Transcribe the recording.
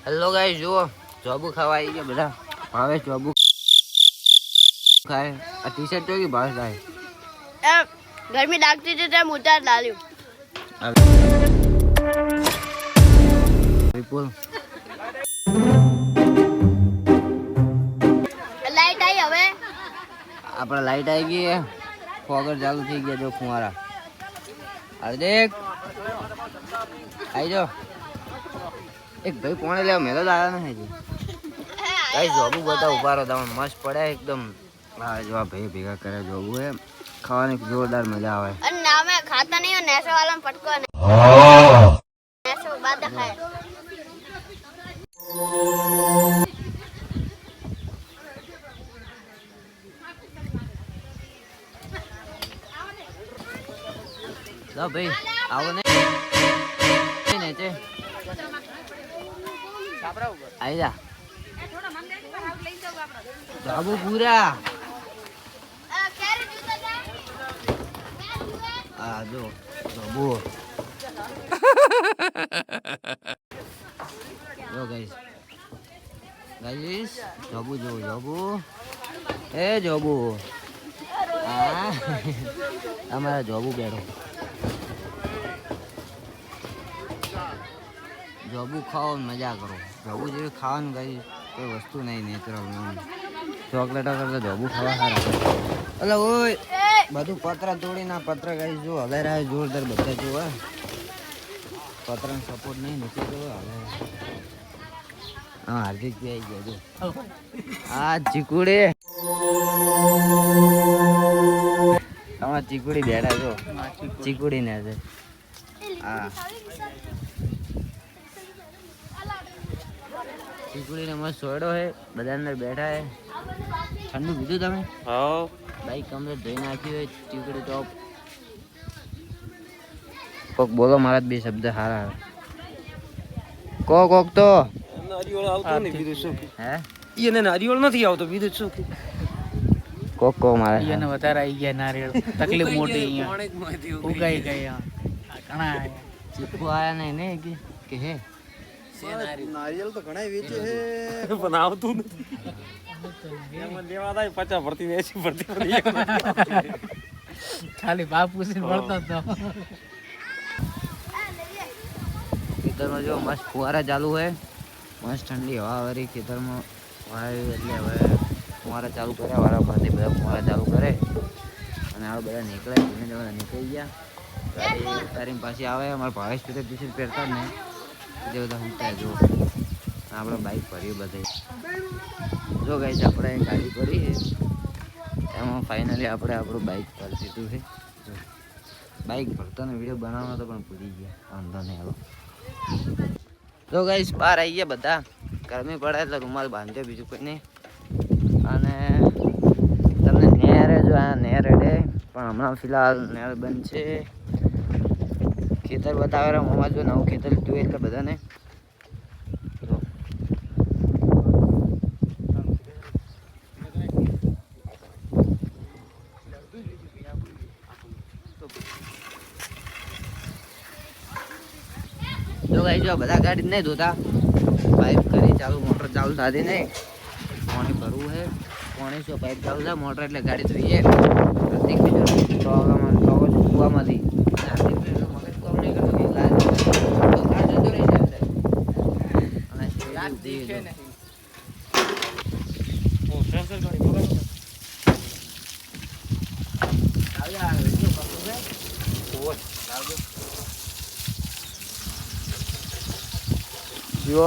Hello guys, જુઓ જોબુ ખાવા આવી ગયા બધા. ભાવે જોબુ ખાય. આ ટી શર્ટ તો કે ભાવે થાય ગરમી લાગતી હતી ત્યાં ઉતાર ડાલ્યું. વિપુલ લાઈટ આવી હવે. આપણે લાઈટ આવી ગઈ. ફોગર ચાલુ થઈ ગયા. જો ફુવારા હાર્દિક આવી જાઓ. એક ભાઈ કોણે લેવા મેલો દાદા ને હજી ગાઈસ જોબુ બધા ઉભા રહો. તમે મસ્ત પડે એકદમ. હા જો આ ભાઈ ભેગા કરે જોબુ હે. ખાવાની જોરદાર મજા આવે. અને નામે ખાતા નહીં નેસો વાળા પટકો ને નેસો બાદ ખાય. લો ભાઈ આવો ને છે આઈ જા બાબુ પૂરા. હા જો બાબુ જો ગાઈસ જોબુ જો જોબુ એ જોબુ. હા અમારા જોબુ બેઠો. જોબુ ખાઓ મજા કરો. જોબુ જેવી ખાવાનું કઈ કોઈ વસ્તુ નહીં નેચરલ. ચોકલેટો કરતા જોબુ ખાવા સારા. એટલે ઓય બધું પતરા તોડી ના પતરા કઈ જો હલે રહ્યા જોરદાર બધા જો. પતરાનો સપોર્ટ નહીં નીચે જો હલે. હા હાર્દિક બી આવી ગયા જો. આ ચીકુડી તમારા ચીકુડી બેઠા જો. ચીકુડી ને છે. હા ચીકુડીને મસ્ત સોયડો હે. બધા અંદર બેઠા હે. ઠંડુ પીધું તમે? હા બાઈક કમ્પ્લીટ ધોઈ નાખ્યું હોય. ચીકુડી ટોપ કોક બોલો. મારા બે શબ્દ સારા કોક તો નારિયોળ આવતો ને બીજું શું હે. એને નારિયોળ નથી આવતો બીજું શું કોક મારે એને વધારે આવી ગયા નારિયેળ. તકલીફ મોટી અહીંયા ઉગાઈ ગયા ઘણા ચીકુ આયા નહીં ને કે હે નારિયેળ તો ઘણા વેચે છે પણ આવતું નથી. એમાં લેવા થાય 50 ભરતી ને 80 ભરતી ખાલી બાપુ છે ભરતો તો. ખેતરમાં જો મસ્ત ફુવારા ચાલુ હોય. મસ્ત ઠંડી હવા વાળી ખેતરમાં વાળી એટલે હવે ફુવારા ચાલુ કર્યા. વારા ફરતી બધા ફુવારા ચાલુ કરે અને આ બધા નીકળે. ધીમે બધા નીકળી ગયા. તારી પાછી આવે. અમારા ભાવેશ પીતે ટી શર્ટ પહેરતા જ નહીં. જે બધા ઊંચાય જો આપણે બાઇક ભર્યું બધે. જો ગાઈસ આપણે ગાડી પડી છે એમાં ફાઇનલી આપણે આપણું બાઇક ભરી દીધું છે. જો બાઇક ભરતો ને વિડીયો બનાવવાનો તો પણ ભૂલી ગયા. વાંધો નહીં હાલો. જો ગાઈસ બહાર આવી ગયા બધા. ગરમી પડે એટલે રૂમાલ બાંધ્યો બીજું કોઈ નહીં. અને તમને નેરે જો આ નેર એડે પણ હમણાં ફિલહાલ નેર બંધ છે. ખેતર બતાવે મોમાં જો નવું ખેતર લીધું એટલે બધાને જો ગાઈ જો બધા ગાડી નહીં ધોતા. પાઇપ કરી ચાલુ મોટર ચાલુ થતી નહીં. પાણી ભરવું છે. પાણી શું પાઇપ ચાલુ થાય મોટર એટલે ગાડી ધોઈએ. હાર્દિક બીજો કૂવામાંથી હાર્દિક મગજ કામ નહીં કરતો. જો